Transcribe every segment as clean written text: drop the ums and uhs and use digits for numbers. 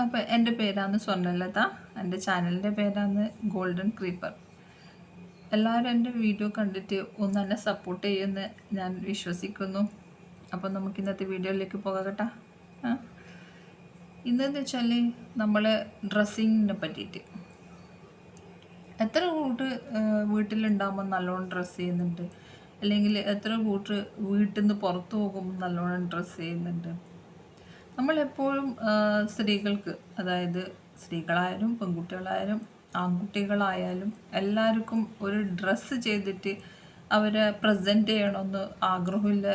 അപ്പോൾ എൻ്റെ പേരാണ് സ്വർണ്ണലത. എൻ്റെ ചാനലിൻ്റെ പേരാണ് ഗോൾഡൻ ക്രീപ്പർ. എല്ലാവരും എൻ്റെ വീഡിയോ കണ്ടിട്ട് ഒന്ന് എന്നെ സപ്പോർട്ട് ചെയ്യുമെന്ന് ഞാൻ വിശ്വസിക്കുന്നു. അപ്പോൾ നമുക്ക് ഇന്നത്തെ വീഡിയോയിലേക്ക് പോകട്ടെ. ഇന്നെന്ന് വെച്ചാൽ നമ്മൾ ഡ്രസ്സിങ്ങിനെ പറ്റിയിട്ട് എത്ര കൂട്ട് വീട്ടിലുണ്ടാകുമ്പോൾ നല്ലോണം ഡ്രസ്സ് ചെയ്യുന്നുണ്ട്, അല്ലെങ്കിൽ എത്ര കൂട്ട് വീട്ടിൽ നിന്ന് പുറത്ത് പോകുമ്പോൾ നല്ലോണം ഡ്രസ്സ് ചെയ്യുന്നുണ്ട്. നമ്മളെപ്പോഴും സ്ത്രീകൾക്ക്, അതായത് സ്ത്രീകളായാലും പെൺകുട്ടികളായാലും ആൺകുട്ടികളായാലും എല്ലാവർക്കും ഒരു ഡ്രസ്സ് ചെയ്തിട്ട് അവരെ പ്രസൻറ്റ് ചെയ്യണമെന്ന് ആഗ്രഹമില്ല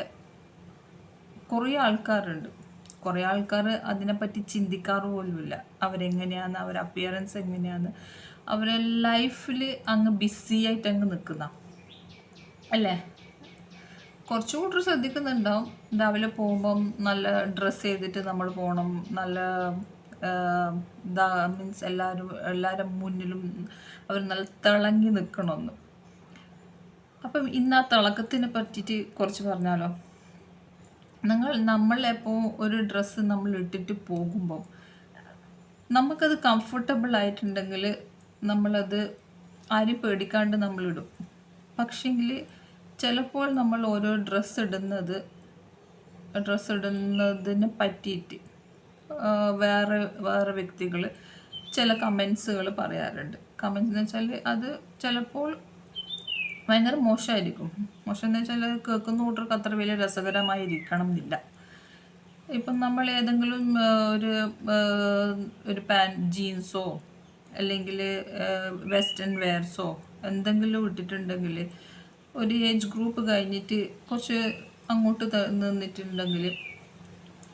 കുറേ ആൾക്കാരുണ്ട്. കുറേ ആൾക്കാർ അതിനെപ്പറ്റി ചിന്തിക്കാറ് പോലുമില്ല. അവരെങ്ങനെയാണ്, അവരുടെ അപ്പിയറൻസ് എങ്ങനെയാണ്, അവരെ ലൈഫിൽ അങ്ങ് ബിസി ആയിട്ട് അങ്ങ് നിൽക്കുന്ന അല്ലേ. കുറച്ചുകൂടി ശ്രദ്ധിക്കുന്നുണ്ടാവും. രാവിലെ പോകുമ്പം നല്ല ഡ്രസ്സ് ചെയ്തിട്ട് നമ്മൾ പോകണം, നല്ല മീൻസ് എല്ലാവരും മുന്നിലും അവർ നല്ല തിളങ്ങി നിൽക്കണമെന്ന്. അപ്പം ഇന്ന് ആ തിളക്കത്തിനെ പറ്റിയിട്ട് കുറച്ച് പറഞ്ഞാലോ. നമ്മളെപ്പോൾ ഒരു ഡ്രസ്സ് നമ്മൾ ഇട്ടിട്ട് പോകുമ്പോൾ നമുക്കത് കംഫർട്ടബിൾ ആയിട്ടുണ്ടെങ്കിൽ നമ്മളത് ആരും പേടിക്കാണ്ട് നമ്മളിടും. പക്ഷേങ്കിൽ ചിലപ്പോൾ നമ്മൾ ഓരോ ഡ്രസ്സ് ഇടുന്നതിനെ പറ്റിയിട്ട് വേറെ വേറെ വ്യക്തികൾ ചില കമൻസുകൾ പറയാറുണ്ട്. കമൻസ് എന്ന് വെച്ചാൽ അത് ചിലപ്പോൾ ഭയങ്കര മോശമായിരിക്കും. മോശം എന്ന് വെച്ചാൽ കേൾക്കുന്ന കൂട്ടർക്ക് അത്ര വലിയ രസകരമായിരിക്കണം എന്നില്ല. ഇപ്പം നമ്മൾ ഏതെങ്കിലും ഒരു ജീൻസോ അല്ലെങ്കിൽ വെസ്റ്റേൺ വെയർസോ എന്തെങ്കിലും ഇട്ടിട്ടുണ്ടെങ്കിൽ ഒരു ഏജ് ഗ്രൂപ്പ് കഴിഞ്ഞിട്ട് കുറച്ച് അങ്ങോട്ട് നിന്നിട്ടുണ്ടെങ്കിൽ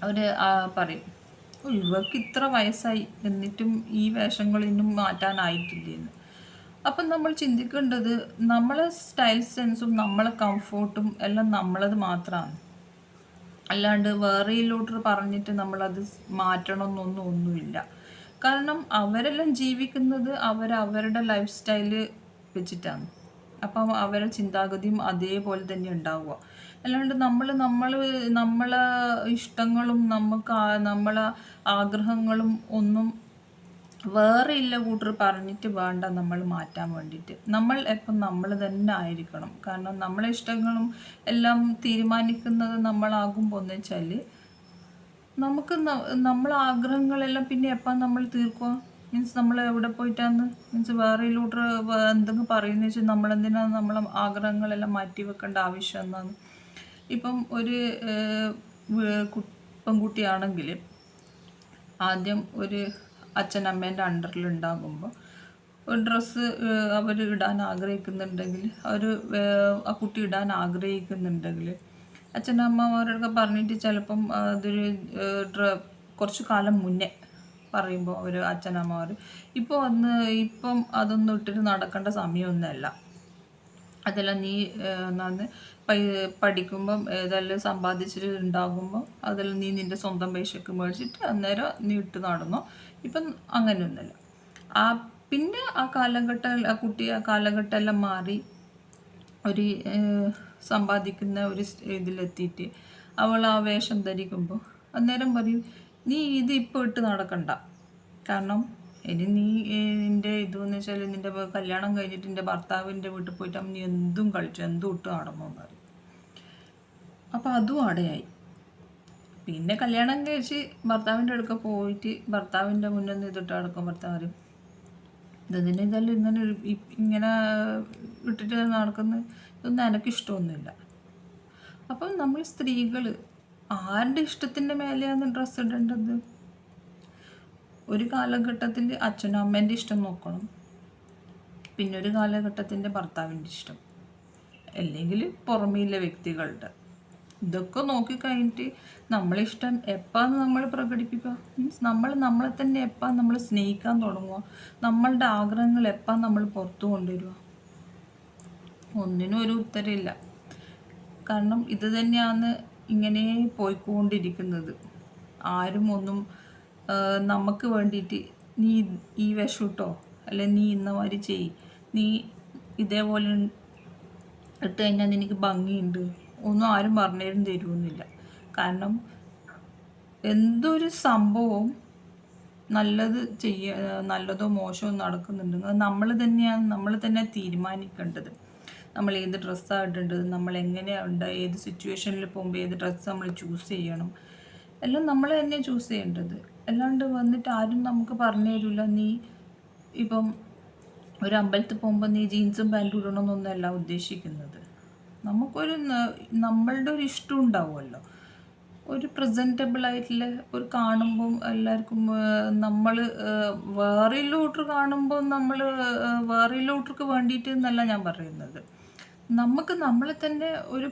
അവർ പറയും, ഇവർക്ക് ഇത്ര വയസ്സായി എന്നിട്ടും ഈ വേഷങ്ങളിന്നും മാറ്റാനായിട്ടില്ലെന്ന്. അപ്പം നമ്മൾ ചിന്തിക്കേണ്ടത് നമ്മളെ സ്റ്റൈൽ സെൻസും നമ്മളെ കംഫോർട്ടും എല്ലാം നമ്മളത് മാത്രമാണ്. അല്ലാണ്ട് വേറെയിലോട്ട് പറഞ്ഞിട്ട് നമ്മളത് ഒന്നുമില്ല. കാരണം അവരെല്ലാം ജീവിക്കുന്നത് അവരുടെ ലൈഫ് സ്റ്റൈല് വെച്ചിട്ടാണ്. അപ്പം അവരുടെ ചിന്താഗതിയും അതേപോലെ തന്നെ ഉണ്ടാവുക. അല്ലാണ്ട് നമ്മളെ ഇഷ്ടങ്ങളും നമ്മളെ ആഗ്രഹങ്ങളും ഒന്നും വേറെ ഇല്ല കൂട്ടർ പറഞ്ഞിട്ട് വേണ്ട നമ്മൾ മാറ്റാൻ വേണ്ടിയിട്ട്. നമ്മൾ എപ്പം നമ്മൾ തന്നെ ആയിരിക്കണം. കാരണം നമ്മളെ ഇഷ്ടങ്ങളും എല്ലാം തീരുമാനിക്കുന്നത് നമ്മളാകുമ്പോൾ എന്ന് വെച്ചാൽ നമുക്ക് നമ്മളെ ആഗ്രഹങ്ങളെല്ലാം പിന്നെ എപ്പം നമ്മൾ തീർക്കുക. മീൻസ് നമ്മൾ എവിടെ പോയിട്ടാന്ന് മീൻസ് വേറെയിലോട്ട് എന്തെങ്കിലും പറയുന്നത് വെച്ചാൽ നമ്മളെന്തിനാണ് നമ്മളെ ആഗ്രഹങ്ങളെല്ലാം മാറ്റി വെക്കേണ്ട ആവശ്യം എന്നാണ്. ഇപ്പം ഒരു പെൺകുട്ടിയാണെങ്കിൽ ആദ്യം ഒരു അച്ഛനമ്മേൻ്റെ അണ്ടറിൽ ഉണ്ടാകുമ്പോൾ ഒരു ഡ്രസ്സ് അവർ ഇടാൻ ആഗ്രഹിക്കുന്നുണ്ടെങ്കിൽ ആ കുട്ടി ഇടാൻ ആഗ്രഹിക്കുന്നുണ്ടെങ്കിൽ അച്ഛനമ്മമാരൊക്കെ പറഞ്ഞിട്ട് ചിലപ്പം അതൊരു കുറച്ച് കാലം മുന്നേ പറയുമ്പോൾ ഒരു അച്ഛനമ്മമാർ ഇപ്പം അതൊന്നും ഇട്ടിട്ട് നടക്കേണ്ട സമയമൊന്നുമല്ല. അതെല്ലാം നീ പഠിക്കുമ്പം ഏതെല്ലാം സമ്പാദിച്ചിട്ട് ഉണ്ടാകുമ്പോൾ അതെല്ലാം നീ നിൻ്റെ സ്വന്തം പൈസക്ക് മേടിച്ചിട്ട് അന്നേരം നീ ഇട്ട് നടന്നോ. ഇപ്പം അങ്ങനെയൊന്നുമല്ല. പിന്നെ ആ കുട്ടി ആ കാലഘട്ടം എല്ലാം മാറി ഒരു സമ്പാദിക്കുന്ന ഒരു ഇതിലെത്തിയിട്ട് അവൾ ആ വേഷം ധരിക്കുമ്പോൾ അന്നേരം പറയും, നീ ഇത് ഇപ്പോൾ ഇട്ട് നടക്കണ്ട. കാരണം ഇനി നിൻ്റെ ഇതെന്ന് വെച്ചാൽ നിൻ്റെ കല്യാണം കഴിഞ്ഞിട്ട് നിൻ്റെ ഭർത്താവിൻ്റെ വീട്ടിൽ പോയിട്ട് നീ എന്തും കളിച്ചു എന്തും ഇട്ട് നടന്നു എന്ന് പറയും. അപ്പോൾ അതും അടയായി. പിന്നെ കല്യാണം കഴിച്ച് ഭർത്താവിൻ്റെ അടുക്ക പോയിട്ട് ഭർത്താവിൻ്റെ മുന്നിൽ നിന്ന് ഇതിട്ട് നടക്കും. ഭർത്താവ് പറയും, ഇതെല്ലാം ഇങ്ങനെ ഇട്ടിട്ട് നടക്കുന്നത്, ഇതൊന്നും എനിക്കിഷ്ടമൊന്നുമില്ല. അപ്പം നമ്മൾ സ്ത്രീകൾ ആരുടെ ഇഷ്ടത്തിൻ്റെ മേലെയാണ് ഡ്രസ്സ് ഇടേണ്ടത്? ഒരു കാലഘട്ടത്തിൽ അച്ഛനും അമ്മേൻ്റെ ഇഷ്ടം നോക്കണം, പിന്നെ ഒരു കാലഘട്ടത്തിൻ്റെ ഭർത്താവിൻ്റെ ഇഷ്ടം, അല്ലെങ്കിൽ പുറമേയുള്ള വ്യക്തികളുടെ. ഇതൊക്കെ നോക്കിക്കഴിഞ്ഞിട്ട് നമ്മളിഷ്ടം എപ്പാന്ന് നമ്മൾ പ്രകടിപ്പിക്കുക. മീൻസ് നമ്മളെ തന്നെ എപ്പാന്ന് നമ്മൾ സ്നേഹിക്കാൻ തുടങ്ങുക, നമ്മളുടെ ആഗ്രഹങ്ങൾ എപ്പാന്ന് നമ്മൾ പുറത്തു കൊണ്ടുവരിക. ഒന്നിനും ഒരു ഉത്തരമില്ല. കാരണം ഇത് തന്നെയാണ് ഇങ്ങനെ പോയിക്കൊണ്ടിരിക്കുന്നത്. ആരും ഒന്നും നമുക്ക് വേണ്ടിയിട്ട് നീ ഈ വേഷം ഇട്ടോ, അല്ലെ നീ ഇന്ന മാതിരി ചെയ്, നീ ഇതേപോലെ ഇട്ട് കഴിഞ്ഞാൽ നിനക്ക് ഭംഗിയുണ്ട് ഒന്നും ആരും തരുമെന്നില്ല. കാരണം എന്തൊരു സംഭവവും നല്ലത് നല്ലതോ മോശമോ നടക്കുന്നുണ്ടെങ്കിൽ അത് നമ്മൾ തന്നെ തീരുമാനിക്കേണ്ടത്. നമ്മൾ ഏത് ഡ്രസ്സാണ് ഇടേണ്ടത്, നമ്മൾ എങ്ങനെയാണ് ഏത് സിറ്റുവേഷനിൽ പോകുമ്പോൾ ഏത് ഡ്രസ്സ് നമ്മൾ ചൂസ് ചെയ്യണം, എല്ലാം നമ്മൾ തന്നെ ചൂസ് ചെയ്യേണ്ടത്. അല്ലാണ്ട് വന്നിട്ട് ആരും നമുക്ക് പറഞ്ഞു തരില്ല. നീ ഇപ്പം ഒരു അമ്പലത്തിൽ പോകുമ്പോൾ നീ ജീൻസും പാൻറ്റും ഇടണമെന്നൊന്നുമല്ല ഉദ്ദേശിക്കുന്നത്. നമ്മളുടെ ഒരു ഇഷ്ടം ഉണ്ടാവുമല്ലോ, ഒരു പ്രസൻറ്റബിൾ ആയിട്ടുള്ള ഒരു കാണുമ്പം എല്ലാവർക്കും നമ്മൾ വേറെയിലോട്ട് കാണുമ്പോൾ നമ്മൾ വേറെയിലോട്ടർക്ക് വേണ്ടിയിട്ട് എന്നല്ല ഞാൻ പറയുന്നത്. നമുക്ക് നമ്മളെ തന്നെ ഒരു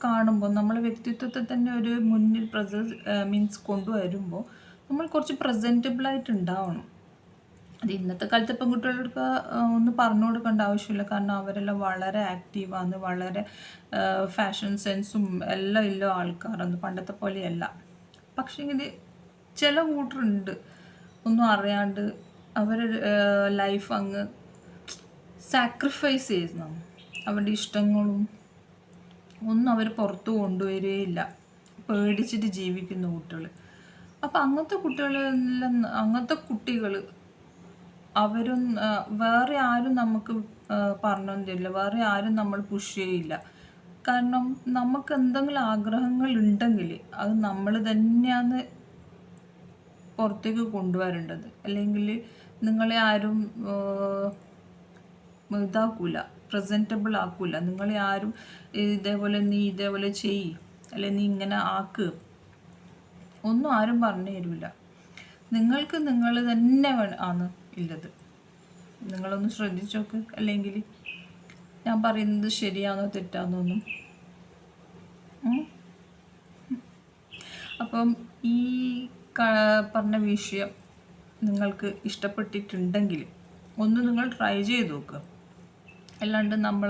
കാണുമ്പോൾ നമ്മളെ വ്യക്തിത്വത്തെ തന്നെ ഒരു മുന്നിൽ മീൻസ് കൊണ്ടുവരുമ്പോൾ നമ്മൾ കുറച്ച് പ്രസൻറ്റബിളായിട്ട് ഉണ്ടാവണം. അത് ഇന്നത്തെ കാലത്തെ പെൺകുട്ടികൾക്ക് ഒന്നും പറഞ്ഞു കൊടുക്കേണ്ട ആവശ്യമില്ല. കാരണം അവരെല്ലാം വളരെ ആക്റ്റീവാണ്, വളരെ ഫാഷൻ സെൻസും എല്ലാം ഇല്ല ആൾക്കാരൊന്നും പണ്ടത്തെ പോലെയല്ല. പക്ഷേ ഇത് ചില കൂട്ടരുണ്ട് ഒന്നും അറിയാണ്ട് അവരുടെ ലൈഫ് അങ്ങ് സാക്രിഫൈസ് ചെയ്യുന്നു. അവരുടെ ഇഷ്ടങ്ങളും ഒന്നും അവർ പുറത്ത് കൊണ്ടുവരികയില്ല, പേടിച്ചിട്ട് ജീവിക്കുന്ന കുട്ടികൾ. അപ്പം അങ്ങനത്തെ കുട്ടികൾ അവരും വേറെ ആരും നമുക്ക് പറഞ്ഞു തരില്ല, വേറെ ആരും നമ്മൾ പുഷ് ചെയ്യില്ല. കാരണം നമുക്ക് എന്തെങ്കിലും ആഗ്രഹങ്ങൾ ഉണ്ടെങ്കിൽ അത് നമ്മൾ തന്നെയാണ് പുറത്തേക്ക് കൊണ്ടുവരേണ്ടത്. അല്ലെങ്കിൽ നിങ്ങളെ ആരും ഇതാക്കൂല, പ്രസൻറ്റബിൾ ആക്കൂല. നിങ്ങളെ ആരും നീ ഇതേപോലെ ചെയ്യ്, അല്ലെ നീ ഇങ്ങനെ ആക്ക്, ഒന്നും ആരും പറഞ്ഞു തരില്ല. നിങ്ങൾക്ക് നിങ്ങൾ തന്നെ ആണ് ഉള്ളത്. നിങ്ങളൊന്ന് ശ്രദ്ധിച്ചു നോക്ക്. അല്ലെങ്കിൽ ഞാൻ പറയുന്നത് ശരിയാണോ തെറ്റാന്നൊന്നും. അപ്പം ഈ പറഞ്ഞ വിഷയം നിങ്ങൾക്ക് ഇഷ്ടപ്പെട്ടിട്ടുണ്ടെങ്കിൽ ഒന്ന് നിങ്ങൾ ട്രൈ ചെയ്ത് നോക്കുക. അല്ലാണ്ട് നമ്മൾ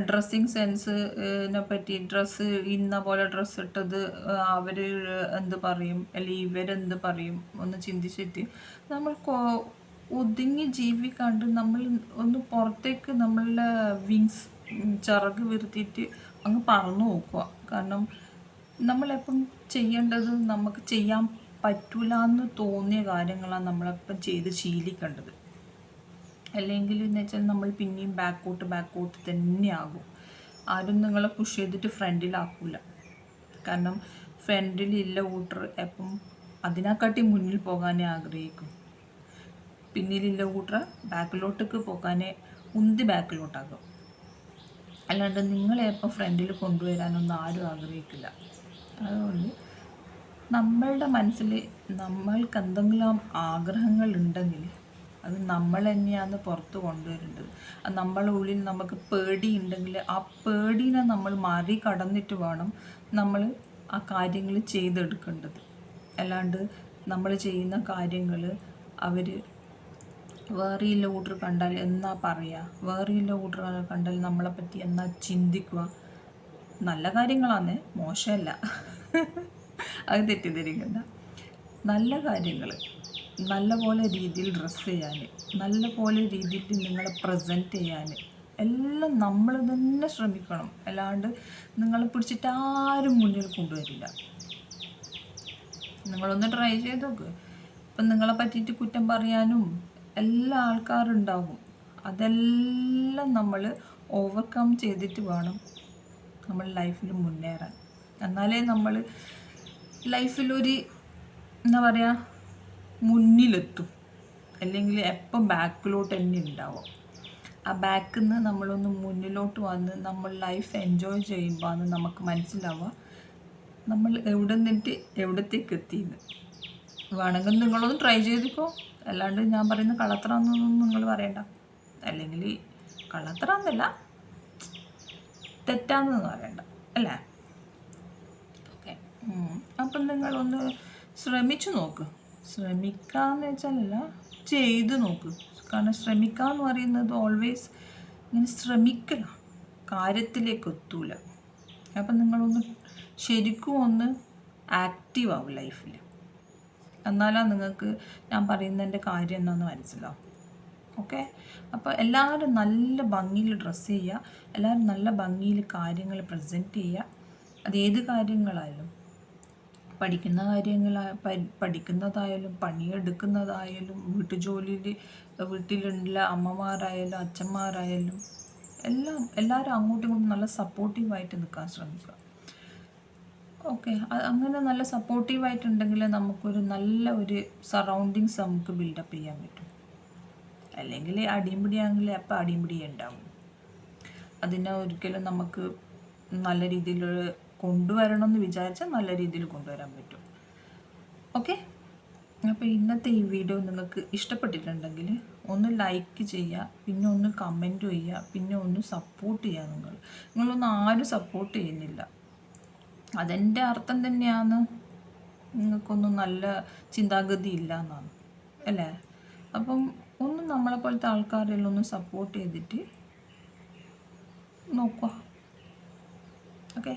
ഡ്രസ്സിങ് സെൻസിനെ പറ്റി ഇന്ന പോലെ ഡ്രസ്സ് ഇട്ടത് അവർ എന്ത് പറയും, അല്ലെങ്കിൽ ഇവരെന്ത് പറയും ഒന്ന് ചിന്തിച്ചിട്ട് നമ്മൾ ഒതുങ്ങി ജീവിക്കാണ്ട് നമ്മൾ ഒന്ന് പുറത്തേക്ക് നമ്മളുടെ വിങ്സ് ചിറക് വിരുത്തിയിട്ട് അങ്ങ് പറന്നു നോക്കുക. കാരണം നമ്മളെപ്പം ചെയ്യേണ്ടത് നമുക്ക് ചെയ്യാൻ പറ്റൂല എന്ന് തോന്നിയ കാര്യങ്ങളാണ് നമ്മളെപ്പം ചെയ്ത് ശീലിക്കേണ്ടത്. അല്ലെങ്കിൽ എന്ന് വെച്ചാൽ നമ്മൾ പിന്നെയും ബാക്കോട്ട് തന്നെയാകും. ആരും നിങ്ങളെ പുഷ് ചെയ്തിട്ട് ഫ്രണ്ടിലാക്കൂല. കാരണം ഫ്രണ്ടിലില്ല കൂട്ടർ എപ്പം അതിനെക്കാട്ടി മുന്നിൽ പോകാനേ ആഗ്രഹിക്കും. പിന്നിലില്ല കൂട്ടർ ബാക്കിലോട്ടേക്ക് പോകാനേ ബാക്കിലോട്ടാകും. അല്ലാണ്ട് നിങ്ങളെ എപ്പം ഫ്രണ്ടിൽ കൊണ്ടുവരാനൊന്നും ആരും ആഗ്രഹിക്കില്ല. അതുകൊണ്ട് നമ്മളുടെ മനസ്സിൽ നമ്മൾക്ക് എന്തെങ്കിലും ആഗ്രഹങ്ങൾ ഉണ്ടെങ്കിൽ അത് നമ്മൾ തന്നെയാണ് പുറത്ത് കൊണ്ടുവരേണ്ടത്. അത് നമ്മളെ ഉള്ളിൽ നമുക്ക് പേടിയുണ്ടെങ്കിൽ ആ പേടീനെ നമ്മൾ മറികടന്നിട്ട് വേണം നമ്മൾ ആ കാര്യങ്ങൾ ചെയ്തെടുക്കേണ്ടത്. അല്ലാണ്ട് നമ്മൾ ചെയ്യുന്ന കാര്യങ്ങൾ അവർ വേറെയുള്ള കൂട്ടർ കണ്ടാൽ എന്നാ പറയുക, വേറെയുള്ള കൂട്ടർ കണ്ടാൽ നമ്മളെപ്പറ്റി എന്നാ ചിന്തിക്കുക. നല്ല കാര്യങ്ങളാണ്, മോശമല്ല, അത് തെറ്റിദ്ധരിക്കണ്ട. നല്ല കാര്യങ്ങൾ, നല്ല പോലെ രീതിയിൽ ഡ്രസ്സ് ചെയ്യാൻ, നല്ല പോലെ രീതിയിൽ നിങ്ങളെ പ്രസൻറ്റ് ചെയ്യാൻ എല്ലാം നമ്മൾ തന്നെ ശ്രമിക്കണം. അല്ലാണ്ട് നിങ്ങളെ പിടിച്ചിട്ട് ആരും മുന്നിൽ കൊണ്ടുവരില്ല. നിങ്ങളൊന്ന് ട്രൈ ചെയ്ത് നോക്ക്. ഇപ്പം നിങ്ങളെ പറ്റിയിട്ട് കുറ്റം പറയാനും എല്ലാ ആൾക്കാരുണ്ടാകും. അതെല്ലാം നമ്മൾ ഓവർകം ചെയ്തിട്ട് വേണം നമ്മൾ ലൈഫിൽ മുന്നേറാൻ. എന്നാലേ നമ്മൾ ലൈഫിലൊരു എന്താ പറയുക മുന്നിലെത്തും. അല്ലെങ്കിൽ എപ്പം ബാക്കിലോട്ട് തന്നെ ഉണ്ടാവും. ആ ബാക്കിൽ നിന്ന് നമ്മളൊന്ന് മുന്നിലോട്ട് വന്ന് നമ്മൾ ലൈഫ് എൻജോയ് ചെയ്യുമ്പോൾ നമുക്ക് മനസ്സിലാവുക നമ്മൾ എവിടെ നിന്നിട്ട് എവിടത്തേക്ക് എത്തിയെന്ന്. വേണമെങ്കിൽ നിങ്ങളൊന്ന് ട്രൈ ചെയ്തിക്കോ. അല്ലാണ്ട് ഞാൻ പറയുന്ന കള്ളത്തരാന്നൊന്നും നിങ്ങൾ പറയണ്ട. അല്ലെങ്കിൽ കള്ളത്തരാന്നല്ല, തെറ്റാന്ന് പറയണ്ട, അല്ലേ? ഓക്കെ. അപ്പം നിങ്ങളൊന്ന് ശ്രമിച്ചു നോക്ക്. ശ്രമിക്കാന്ന് വെച്ചാലല്ല, ചെയ്ത് നോക്ക്. കാരണം ശ്രമിക്കുക എന്ന് പറയുന്നത് ഓൾവേസ് ഇങ്ങനെ ശ്രമിക്കല, കാര്യത്തിലേക്ക് എത്തൂല. അപ്പം നിങ്ങളൊന്ന് ശരിക്കും ഒന്ന് ആക്റ്റീവ് ആവും ലൈഫിൽ. എന്നാലാണ് നിങ്ങൾക്ക് ഞാൻ പറയുന്നതിൻ്റെ കാര്യം എന്താണെന്ന് മനസ്സിലാവും. ഓക്കെ. അപ്പോൾ എല്ലാവരും നല്ല ഭംഗിയിൽ ഡ്രസ്സ് ചെയ്യുക, എല്ലാവരും നല്ല ഭംഗിയിൽ കാര്യങ്ങൾ പ്രസൻറ്റ് ചെയ്യുക. അതേത് കാര്യങ്ങളായാലും പഠിക്കുന്ന പഠിക്കുന്നതായാലും പണിയെടുക്കുന്നതായാലും വീട്ടുജോലിയിൽ വീട്ടിലുള്ള അമ്മമാരായാലും അച്ഛന്മാരായാലും എല്ലാവരും അങ്ങോട്ടും ഇങ്ങോട്ടും നല്ല സപ്പോർട്ടീവായിട്ട് നിൽക്കാൻ ശ്രമിക്കുക. ഓക്കെ, അങ്ങനെ നല്ല സപ്പോർട്ടീവായിട്ടുണ്ടെങ്കിൽ നമുക്കൊരു നല്ല ഒരു സറൗണ്ടിങ്സ് നമുക്ക് ബിൽഡപ്പ് ചെയ്യാൻ പറ്റും. അല്ലെങ്കിൽ അടിയും അപ്പോൾ അടിയും ഉണ്ടാവും. അതിനെ ഒരിക്കലും നമുക്ക് നല്ല രീതിയിൽ കൊണ്ടുവരണം എന്ന് വിചാരിച്ചാൽ നല്ല രീതിയിൽ കൊണ്ടുവരാൻ പറ്റും. ഓക്കെ, അപ്പോൾ ഇന്നത്തെ ഈ വീഡിയോ നിങ്ങൾക്ക് ഇഷ്ടപ്പെട്ടിട്ടുണ്ടെങ്കിൽ ഒന്ന് ലൈക്ക് ചെയ്യുക, പിന്നെ ഒന്ന് കമൻറ്റ് ചെയ്യുക, പിന്നെ ഒന്ന് സപ്പോർട്ട് ചെയ്യുക. നിങ്ങളൊന്നും ആരും സപ്പോർട്ട് ചെയ്യുന്നില്ല. അതെൻ്റെ അർത്ഥം തന്നെയാണ് നിങ്ങൾക്കൊന്നും നല്ല ചിന്താഗതി ഇല്ല എന്നാണ്, അല്ലേ? അപ്പം ഒന്ന് നമ്മളെ പോലത്തെ ആൾക്കാരെല്ലാം ഒന്ന് സപ്പോർട്ട് ചെയ്തിട്ട് നോക്കുക. ഓക്കെ.